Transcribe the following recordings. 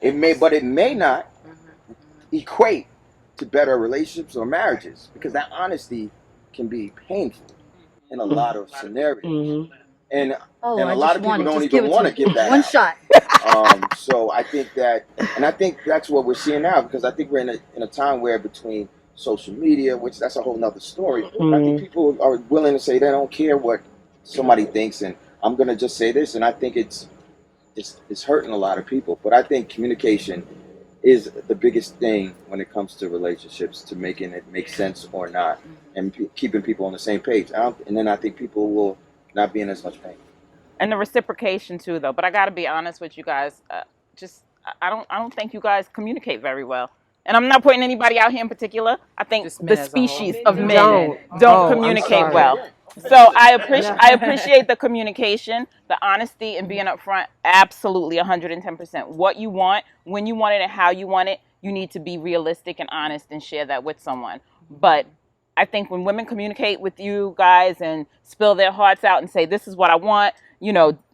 But it may not equate to better relationships or marriages because that honesty can be painful in a lot of scenarios. Mm-hmm. And Oh, and a I lot just of people won it. don't Just give even it to want to me. give that One out. shot. So I think that, and I think that's what we're seeing now because I think we're in a time where between social media, which that's a whole nother story, but I think people are willing to say they don't care what somebody thinks, and I'm gonna just say this, and I think it's hurting a lot of people. But I think communication is the biggest thing when it comes to relationships, to making it make sense or not, and keeping people on the same page. And then I think people will not be in as much pain. And the reciprocation too, though. But I got to be honest with you guys. Just I don't think you guys communicate very well. And I'm not putting anybody out here in particular. I think Just the men as a whole. species of men Don't. don't Oh, I'm communicate sorry. well. So Yeah. I appreciate the communication, the honesty, and being upfront. Absolutely, 110%. What you want, when you want it, and how you want it. You need to be realistic and honest and share that with someone. But I think when women communicate with you guys and spill their hearts out and say, "This is what I want,"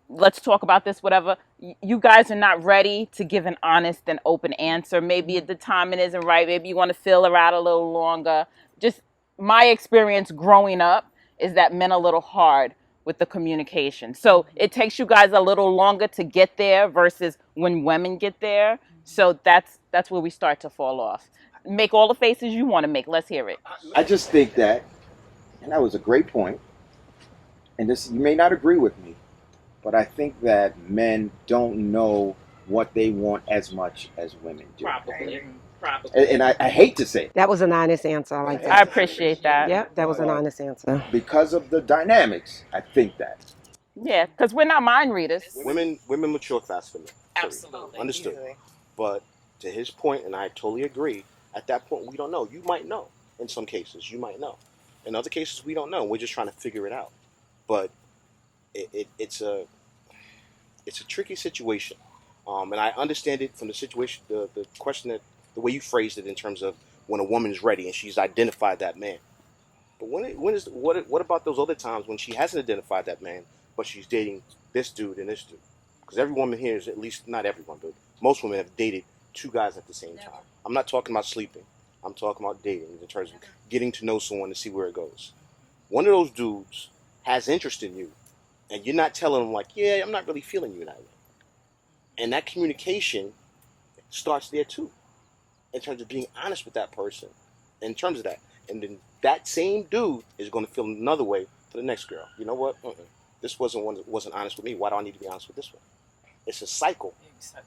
let's talk about this, whatever. You guys are not ready to give an honest and open answer. Maybe the timing isn't right. Maybe you want to feel her out a little longer. Just my experience growing up is that men are a little hard with the communication. So it takes you guys a little longer to get there versus when women get there. So that's where we start to fall off. Make all the faces you want to make. Let's hear it. I just think that, and that was a great point. And this, you may not agree with me, but I think that men don't know what they want as much as women do. Probably. And I hate to say it That was an honest answer. I like I that. appreciate that. Yep, that was an but honest answer. because of the dynamics, I think that. Yeah, because we're not mind readers. Women mature faster than men. Period. Absolutely. Understood. Easily. But to his point, and I totally agree, at that point we don't know. You might know. In some cases, you might know. In other cases, we don't know. We're just trying to figure it out. But it's a tricky situation, and I understand it from the situation, the question that the way you phrased it in terms of when a woman is ready and she's identified that man. But what about those other times when she hasn't identified that man, but she's dating this dude and this dude? Because every woman here is, at least not everyone, but most women have dated two guys at the same time. I'm not talking about sleeping. I'm talking about dating in terms of getting to know someone to see where it goes. One of those dudes has interest in you, and you're not telling him like, yeah, I'm not really feeling you that way. And that communication starts there too, in terms of being honest with that person, in terms of that. And then that same dude is going to feel another way for the next girl. You know what? This wasn't honest with me. Why do I need to be honest with this one? It's a cycle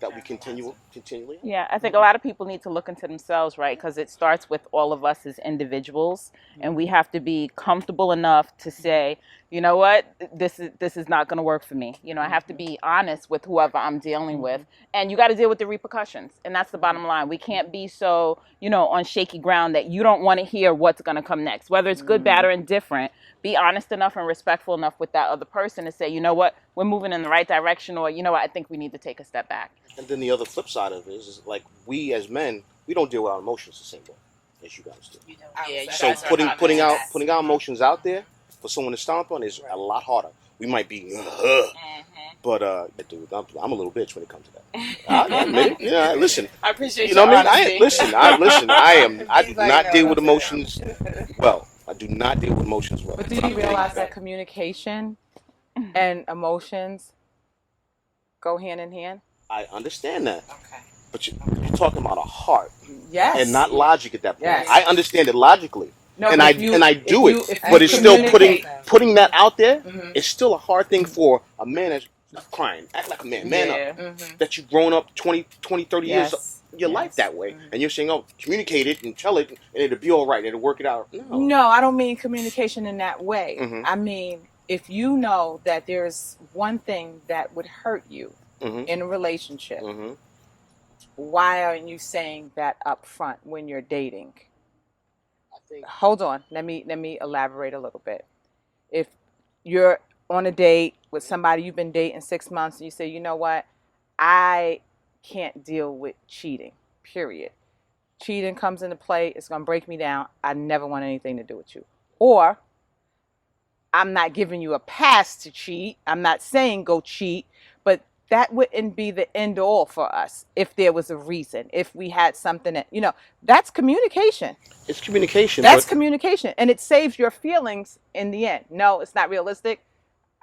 that we continually. Yeah, I think a lot of people need to look into themselves, right? Because it starts with all of us as individuals, and we have to be comfortable enough to say, you know what, this is not going to work for me. I have to be honest with whoever I'm dealing with, and you got to deal with the repercussions, and that's the bottom line. We can't be so on shaky ground that you don't want to hear what's going to come next, whether it's good, bad, or indifferent. Be honest enough and respectful enough with that other person to say, you know what, we're moving in the right direction, or you know what, I think we need to take a step back. And then the other flip side of it is like we as men, we don't deal with our emotions the same way as you guys do. Yeah, you So guys are not putting our emotions out there for someone to stomp on is a lot harder. We might be, but dude, I'm a little bitch when it comes to that. I admit it. Yeah, listen. I appreciate You know your what I mean? honesty. Listen. I do He's like, not no, deal don't with say that. emotions well. I do not deal with emotions well. But do you realize that communication and emotions go hand in hand? I understand that, Okay. but you're talking about a heart Yes. and not logic at that point. Yes. I understand it logically, No, and but I do it, if but you it's still communicate- putting that out there. Mhm. It's still a hard thing for a man that's crying, act like a man Yeah. up. Mhm. That you've grown up 20, 30 years of Yes. your life Yes. that way, and you're saying, oh, communicate it and tell it, and it'll be all right, and it'll work it out. No. No, I don't mean communication in that way. Mhm. I mean, if you know that there's one thing that would hurt you Mhm. in a relationship, Mhm. why aren't you saying that up front when you're dating? I think. Hold on. Let me elaborate a little bit. If you're on a date with somebody you've been dating 6 months and you say, you know what, I can't deal with cheating, period. Cheating comes into play, it's going to break me down. I never want anything to do with you. Or I'm not giving you a pass to cheat. I'm not saying go cheat, but that wouldn't be the end all for us if there was a reason, if we had something that, that's communication. It's communication. That's but communication. And it saves your feelings in the end. No, it's not realistic.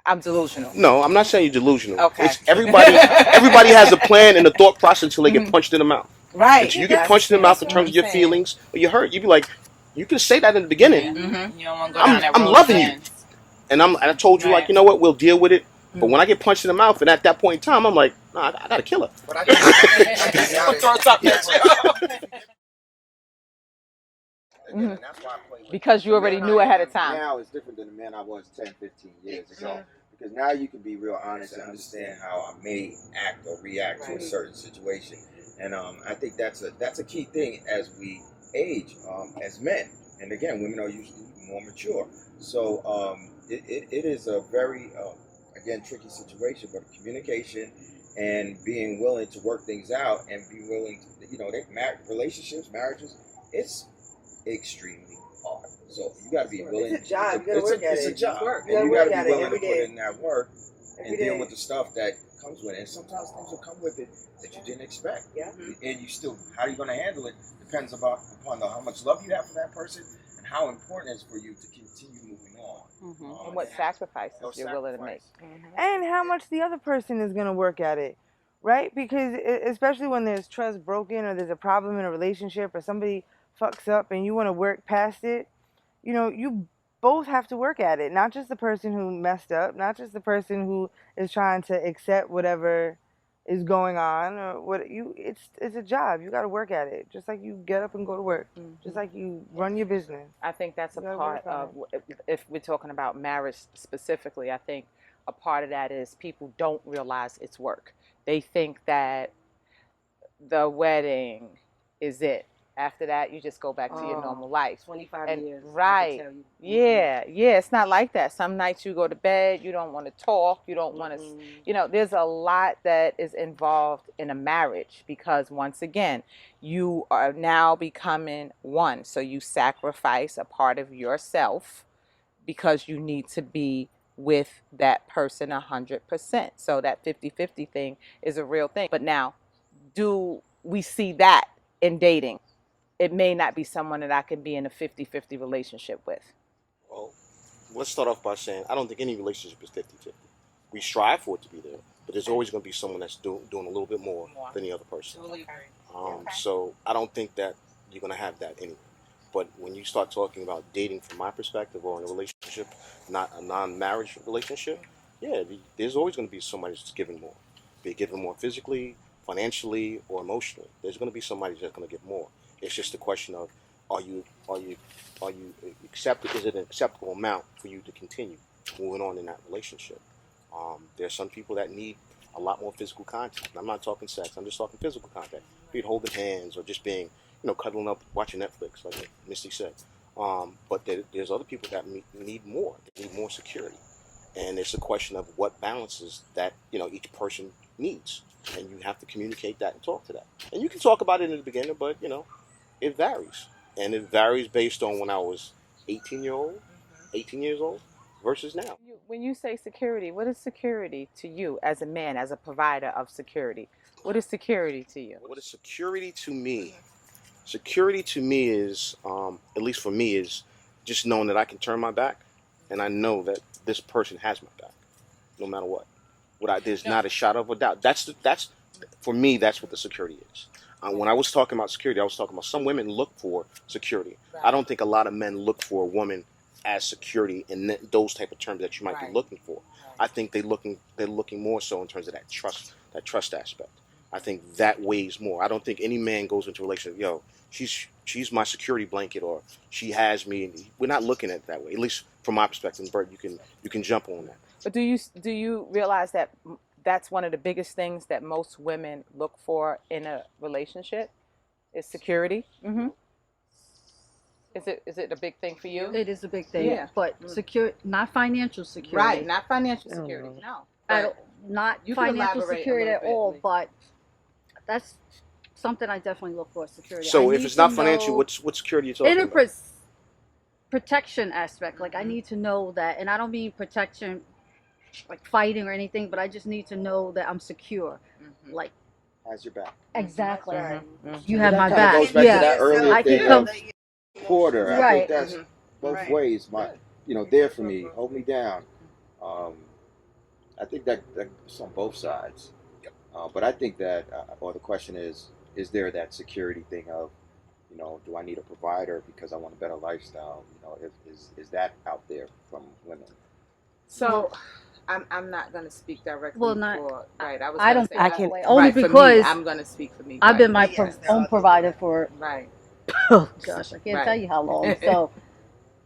I'm delusional. No, I'm not saying you're delusional. Okay. It's everybody has a plan and a thought process until they get punched in the mouth. Right. Until you get punched in the mouth in terms of your feelings or you're hurt, you be like, you can say that in the beginning. You don't want to go down that I'm road loving again. you. And I told you, like, you know what, we'll deal with it. But when I get punched in the mouth, and at that point in time, I'm like, nah, I gotta kill her. But I think again, and that's why I play with Because you already knew ahead of time. Now is different than the man I was 10, 15 years ago. Because now you can be real honest and understand how I may act or react to a certain situation. And I think that's a key thing as we age as men. And again, women are usually more mature. So it is a very, again, tricky situation. But communication and being willing to work things out and be willing to, relationships, marriages, it's extremely hard. So you got to be willing. It's a job. You got to work at it. It's a job. And you got to be willing to every put day. in that work and Every deal day. with the stuff that comes with it. And sometimes things will come with it that you didn't expect. Yeah. And you still, how you're going to handle it depends upon how much love you have for that person and how important it is for you to continue moving on. And what sacrifices you're willing to make. And how much the other person is going to work at it, right? Because especially when there's trust broken or there's a problem in a relationship or somebody fucks up and you want to work past it, you both have to work at it. Not just the person who messed up, not just the person who is trying to accept whatever is going on or it's a job. You got to work at it. Just like you get up and go to work. Just like you run your business. I think that's a You gotta part work on of, if we're talking about marriage specifically, I think a part of that is people don't realize it's work. They think that the wedding is it. After that, you just go back to your normal life. 25 years. Right. Yeah. It's not like that. Some nights you go to bed, you don't want to talk, you don't want to, there's a lot that is involved in a marriage because once again, you are now becoming one. So you sacrifice a part of yourself because you need to be with that person 100%. So that 50-50 thing is a real thing. But now, do we see that in dating? It may not be someone that I can be in a 50-50 relationship with. Well, let's start off by saying I don't think any relationship is 50-50. We strive for it to be there, but there's always going to be someone that's doing a little bit more than the other person. So I don't think that you're going to have that anyway. But when you start talking about dating from my perspective or in a relationship, not a non-marriage relationship, there's always going to be somebody that's giving more. Be it giving more physically, financially, or emotionally. There's going to be somebody that's going to give more. It's just a question of are you accepted? Is it an acceptable amount for you to continue moving on in that relationship? There's some people that need a lot more physical contact. I'm not talking sex. I'm just talking physical contact. Be it holding hands or just being, cuddling up, watching Netflix, like Misty said. But there's other people that need more. They need more security, and it's a question of what balances that each person needs, and you have to communicate that and talk to that. And you can talk about it in the beginning, but it varies. And it varies based on when I was 18 years old versus now. When you say security, what is security to you as a man, as a provider of security? What is security to you? What is security to me? Security to me is, at least for me, is just knowing that I can turn my back and I know that this person has my back, no matter what. There's not a shadow of a doubt. That's for me, that's what the security is. When I was talking about security, I was talking about some women look for security. Right. I don't think a lot of men look for a woman as security in those type of terms that you might be looking for. Right. I think they're looking more so in terms of that trust aspect. I think that weighs more. I don't think any man goes into a relationship, she's my security blanket or she has me. We're not looking at it that way, at least from my perspective. And Bert, you can jump on that. But do you realize that that's one of the biggest things that most women look for in a relationship is security? Mm-hmm. Is it a big thing for you? It is a big thing, but not financial security. Right, not financial security. No, not financial security at all. But that's something I definitely look for, security. So if it's not financial, what security are you talking about? Protection aspect. Like I need to know that, and I don't mean protection like fighting or anything, but I just need to know that I'm secure. Mhm. Like Has your back. exactly, Right. you have That my kind of back. goes back to that Yeah, earlier I can thing come. of quarter. I Right. think that's Mhm. both Right. ways. There for me, hold me down. Um, I think that's on both sides. But I think that, or the question is there that security thing of, do I need a provider because I want a better lifestyle? Is that out there from women? So I'm not gonna speak directly Well, not. for right. I was I gonna don't say feel I that can. way. Only right for me. because I'm gonna speak for me. I've Right. been my Yes. own provider for Right. oh gosh, I can't Right. tell you how long. So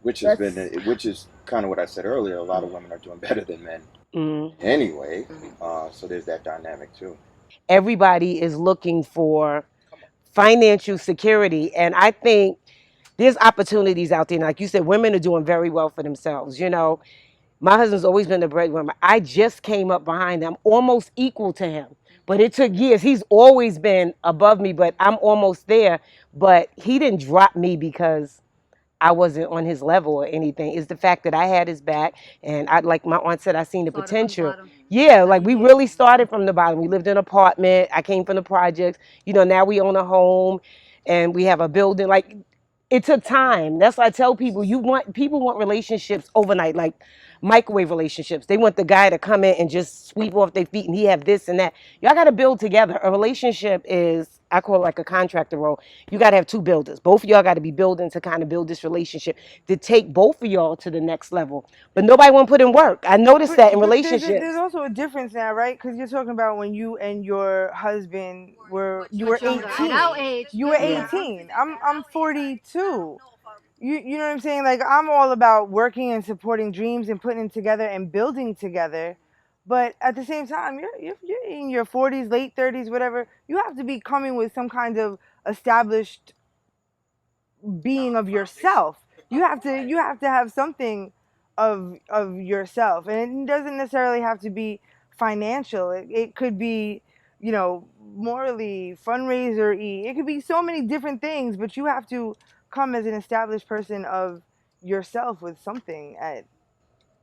Which is kind of what I said earlier. A lot of women are doing better than men Mm. anyway. Mhm. So there's that dynamic too. Everybody is looking for financial security, and I think there's opportunities out there. Like you said, women are doing very well for themselves. My husband's always been the breadwinner. I just came up behind him, almost equal to him. But it took years. He's always been above me, but I'm almost there. But he didn't drop me because I wasn't on his level or anything. It's the fact that I had his back, and I, like my aunt said, I seen the started from the potential. bottom. Yeah, like we really started from the bottom. We lived in an apartment. I came from the projects. Now we own a home, and we have a building. Like it took time. That's why I tell people, people want relationships overnight, like microwave relationships. They want the guy to come in and just sweep off their feet, and he have this and that. Y'all got to build together. A relationship is, I call it like a contractor role. You got to have two builders. Both of y'all got to be building to kind of build this relationship to take both of y'all to the next level. But nobody want to put in work. I noticed that in But there's relationships. also a difference now, right? Because you're talking about when you and your husband were Much younger. At our 18. age, You were Yeah. 18. I'm 42. You know what I'm saying? Like I'm all about working and supporting dreams and putting them together and building together. But at the same time, you're in your 40s, late 30s, whatever. You have to be coming with some kind of established being of yourself. You have to have something of yourself, and it doesn't necessarily have to be financial. It could be, morally fundraiser. It could be so many different things, but you have to come as an established person of yourself with something at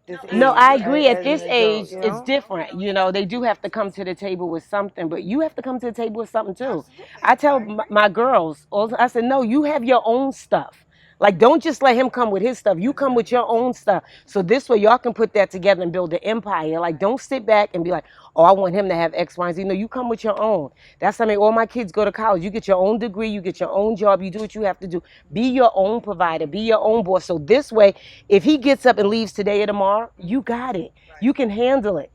this No, age I as, agree. At as an this adult. age, it's different. They do have to come to the table with something, but you have to come to the table with something too. I tell my girls, also, I said, no, you have your own stuff. Like, don't just let him come with his stuff. You come with your own stuff. So this way, y'all can put that together and build an empire. Like, don't sit back and be like, oh, I want him to have X, Y, and Z. No, you come with your own. That's, all my kids go to college. You get your own degree. You get your own job. You do what you have to do. Be your own provider. Be your own boss. So this way, if he gets up and leaves today or tomorrow, you got it. You can handle it.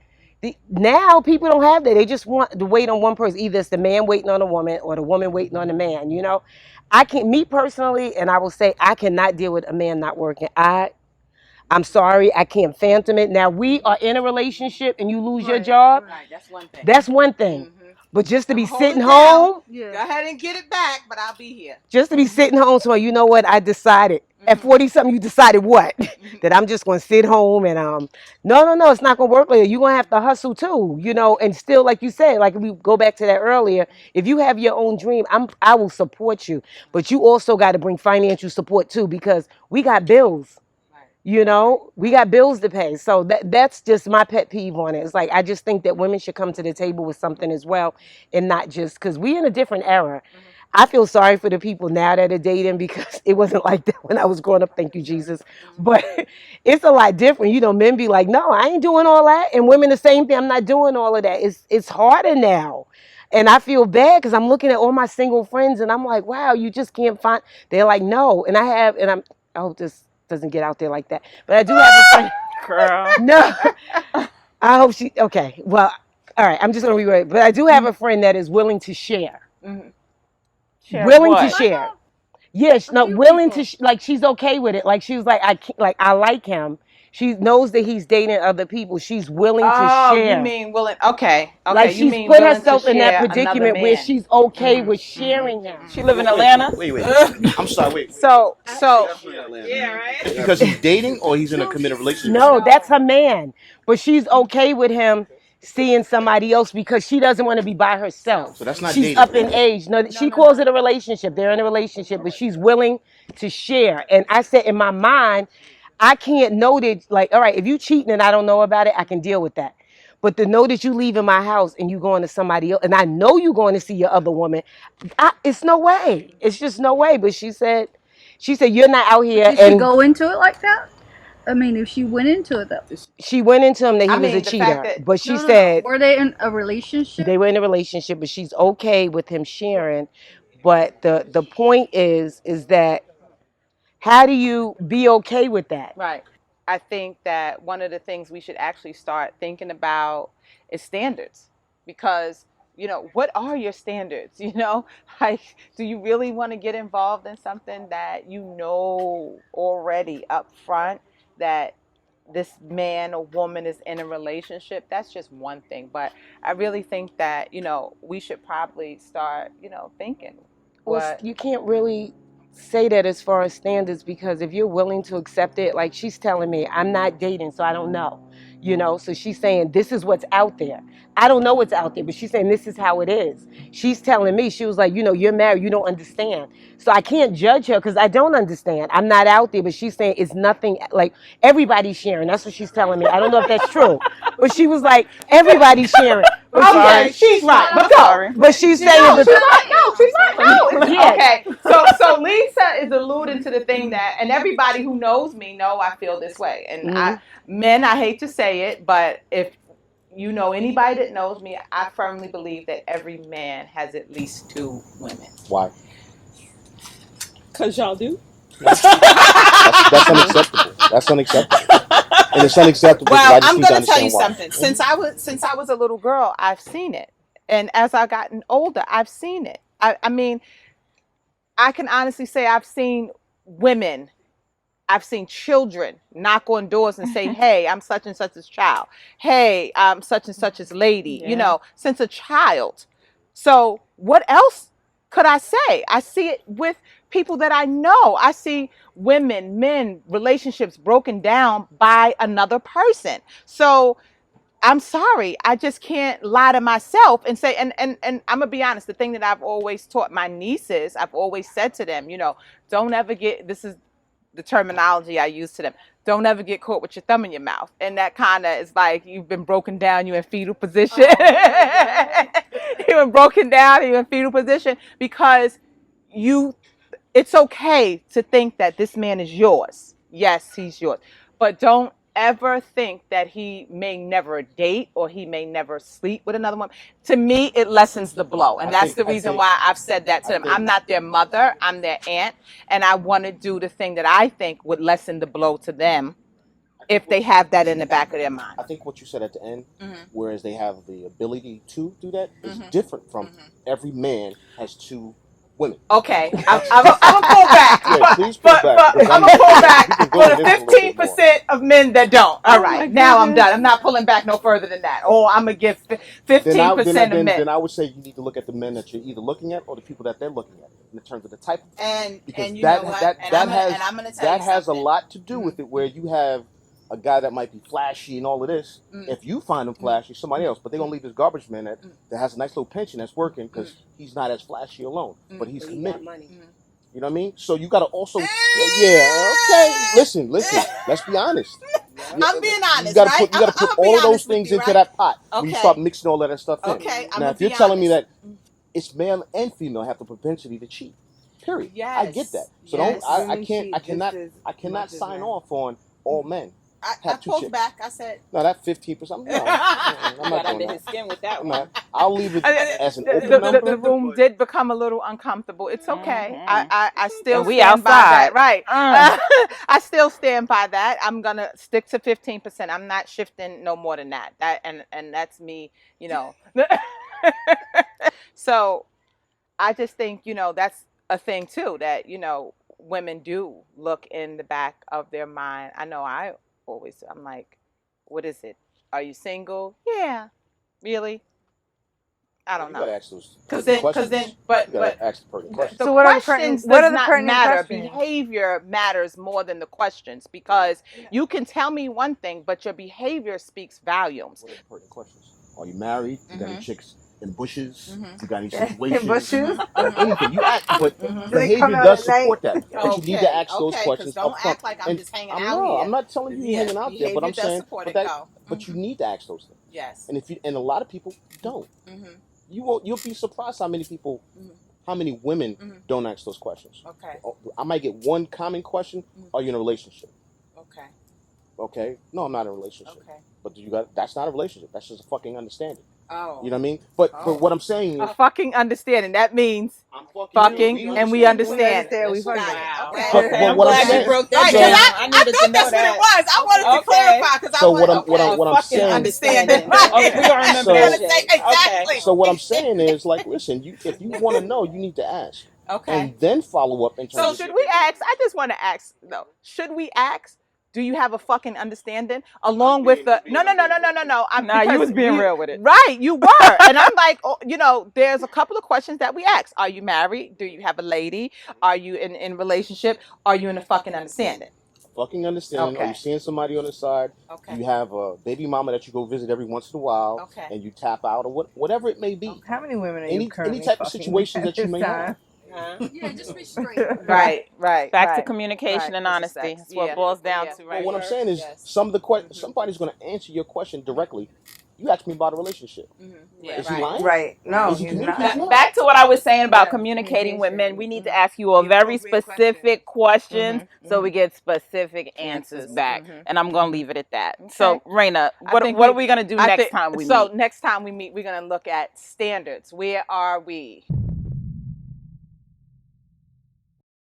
Now people don't have that. They just want to wait on one person. Either it's the man waiting on a woman or the woman waiting on the man. I can't. Me personally, and I will say I cannot deal with a man not working. I'm sorry, I can't phantom it. Now we are in a relationship and you lose your job. Right. That's one thing. That's one thing. Mhm. But just to be Hold sitting it home, Go yeah. ahead and get it back, but I'll be here. just to be sitting home, so you know what? I decided at 40 something. You decided what? That I'm just going to sit home and no, it's not going to work later. You're going to have to hustle too, and still, like you said, like we go back to that earlier. If you have your own dream, I will support you, but you also got to bring financial support too, because we got bills. We got bills to pay. So that's just my pet peeve on it. It's like I just think that women should come to the table with something as well, and not just because we in a different era. I feel sorry for the people now that are dating because it wasn't like that when I was growing up. Thank you, Jesus. But it's a lot different. Men be like, no, I ain't doing all that. And women the same thing. I'm not doing all of that. It's harder now. And I feel bad because I'm looking at all my single friends and I'm like, wow, you just can't find. They're like, no. And I hope this doesn't get out there like that. But I do have a friend. Girl. No. I hope okay. Well, all right. I'm just going to rewrite it. But I do have a friend that is willing to share. Share Willing what? to share. Yes, no, willing to like she's okay with it. Like she's like I like him. She knows that he's dating other people. She's willing to Oh, share. you mean willing? Okay. Like You she's mean put willing herself to in that share another predicament where man. she's okay with sharing him. She live in Atlanta. Wait. I'm sorry. Wait. So Because he's dating or he's in a committed relationship. No, that's her man. But she's okay with him seeing somebody else because she doesn't want to be by herself. So that's not She's dating. up in age. No, she calls it a relationship. They're in a relationship, but she's willing to share. And I said in my mind, I can't know that, like, all right, if you cheating and I don't know about it, I can deal with that. But to know that you leaving my house and you going to somebody else, and I know you going to see your other woman, it's no way. It's just no way. But she said you're not out here, Did she and go into it like that? I mean, if she went into it though. she went into him that he I was a mean, the fact cheater. that But she No, no, no. said Were they in a relationship? they were in a relationship, but she's okay with him sharing. But the point is that how do you be okay with that? right. I think that one of the things we should actually start thinking about is standards, because what are your standards? Like, do you really want to get involved in something that you know already up front that this man or woman is in a relationship? That's just one thing, but I really think that we should probably start thinking Well, what. you can't really say that as far as standards, because if you're willing to accept it, like she's telling me, I'm not dating, so I don't know. So she's saying this is what's out there. I don't know what's out there, but she's saying this is how it is. She's telling me, she was like, you're married, you don't understand. So I can't judge her because I don't understand. I'm not out there, but she's saying it's nothing, like everybody's sharing. That's what she's telling me. I don't know if that's true, but she was like, everybody's sharing. But Okay, she's right. But no, but she's saying no, that she's right. No, she's right. No, Yeah. okay. So Lisa is alluding to the thing that, and everybody who knows me know I feel this way. And men, I hate to say it, but if you know anybody that knows me, I firmly believe that every man has at least 2 women. Why? Cause y'all do. That's unacceptable. That's unacceptable. And it's unacceptable. Well, I just I'm need to going to tell you understand why. something. Since I was a little girl, I've seen it, and as I've gotten older, I've seen it. I mean, I can honestly say I've seen women, I've seen children knock on doors and say, "Hey, I'm such and such's child. Hey, I'm such and such's lady." Yeah. Since a child. So what else could I say? I see it with people that I know. I see women, men, relationships broken down by another person. So I'm sorry, I just can't lie to myself and say, and I'm gonna be honest, the thing that I've always taught my nieces, I've always said to them, don't ever get, this is the terminology I use to them, don't ever get caught with your thumb in your mouth. And that kind of is like, you've been broken down, you're in fetal position. You've been broken down, you're in fetal position, because it's okay to think that this man is yours. Yes, he's yours. But don't ever think that he may never date or he may never sleep with another woman. To me, it lessens the blow. And that's the reason why I've said that to them. I'm not their mother, I'm their aunt. And I want to do the thing that I think would lessen the blow to them if they have that in the back of their mind. I think what you said at the end, Mhm. whereas they have the ability to do that, is Mhm. different from every man has 2 women. Okay, I'm gonna pull back. Yeah, please pull But back. I'm gonna pull back You can go for in the this a little bit more. 15% of men that don't. All my right, now I'm goodness. done. I'm not pulling back no further than that. Or I'm gonna give 15% of men. Then I would say you need to look at the men that you're either looking at or the people that they're looking at in terms of the type of because And you that know what? that And that I'm gonna- has and I'm gonna tell that you has a something. lot to do with it, where you have a guy that might be flashy and all of this. If you find him flashy, somebody else, but they're gonna leave this garbage man that has a nice little pension that's working because he's not as flashy alone, but he's committed. You know what I mean? So you gotta also okay. Listen. Let's be honest. I'm being honest, You gotta right? put I'm all being of those honest with things you, into right? that pot when you Okay. start mixing all of that stuff in. Okay, I'm Now, gonna if you're be telling me honest. that it's male and female have the propensity to cheat, period. I Yes. get that. So Yes. I Women can't. cheat I just cannot. as I cannot much as sign men. off on all men. I Have 2 pulled chicks. back. I said, No, that 15%. No, I'm Got not under doing his that. skin with that I'm one. not. I'll leave it as an open the number. room did become a little uncomfortable. It's okay. Mhm. I still And we stand by outside. that. Right. Mm. I still stand by that. I'm gonna stick to 15%. I'm not shifting no more than that. And that's me. So I just think that's a thing too, that women do look in the back of their mind. I know I'm like, what is it? Are you single? Yeah. Really? I don't You know. gotta ask those Because questions. then, You but gotta ask the pertinent questions. the So what are the questions pertinent- what does are the not pertinent matter. questions? Behavior matters more than the questions, because you can tell me one thing, but your behavior speaks volumes. What are the pertinent questions? Are you married? You got any chicks in bushes. Mhm. You got any situations? Bushes? Anything you ask, but Do they come behavior out does at night? support that. But you need to ask those Okay, questions don't up front. act like I'm And just hanging I'm out no, here. I'm not telling you you're hanging out there, but I'm behavior does saying, support but it. that, Go. but you need to ask those things. Yes. And if you, and a lot of people don't. Mhm. You'll be surprised how many people, how many women don't ask those questions. Okay. I might get one common question: Are you in a relationship? Okay. Okay. No, I'm not in a relationship. Okay. But that's not a relationship. That's just a fucking understanding. Oh. You know what I mean? But what I'm saying A is, fucking understanding. That means I'm fucking, you, and we understand. We fucking. Wow. Okay. But Okay. I'm what I'm glad saying- you broke that Right, so- because down. I needed to thought know that's what that. it was. I wanted to Okay. clarify because So I what wanted I'm fucking saying- understanding. Okay, we gonna remember So- that Say- shit. exactly. So what I'm saying is, like, listen, if you want to know, you need to ask, Okay. and then follow up in terms So of. should we ask? I just want to ask though. Should we ask? Do you have a fucking understanding along with the no? Nah, you because was being real with it. Right, you were, and I'm like, oh, there's a couple of questions that we ask. Are you married? Do you have a lady? Are you in relationship? Are you in a fucking understanding? Fucking understand? Are Okay. you seeing somebody on the side? Okay. You have a baby mama that you go visit every once in a while, Okay. and you tap out or whatever it may be. How many women are you Any currently type of fucking situation at that you this may time? have. Yeah, just be straight. Right. Back to right. communication Right, and 'cause of honesty. sex. That's what Yeah. it boils down Yeah. to, Well, right? what I'm saying is, Yes. some of the somebody's going to answer your question directly. You asked me about a relationship. Yeah. Is he right. lying? Right. No, Is he he's communicating? not. Back to what I was saying about Yeah. communicating with men, we need to Mhm. ask you all The very appropriate specific questions Mhm, so we get specific answers back. mhm. And I'm gonna leave it at that. Okay. So, Raina, I what think are we gonna do I next think- time we so meet? next time we meet, we're gonna look at standards. Where are we?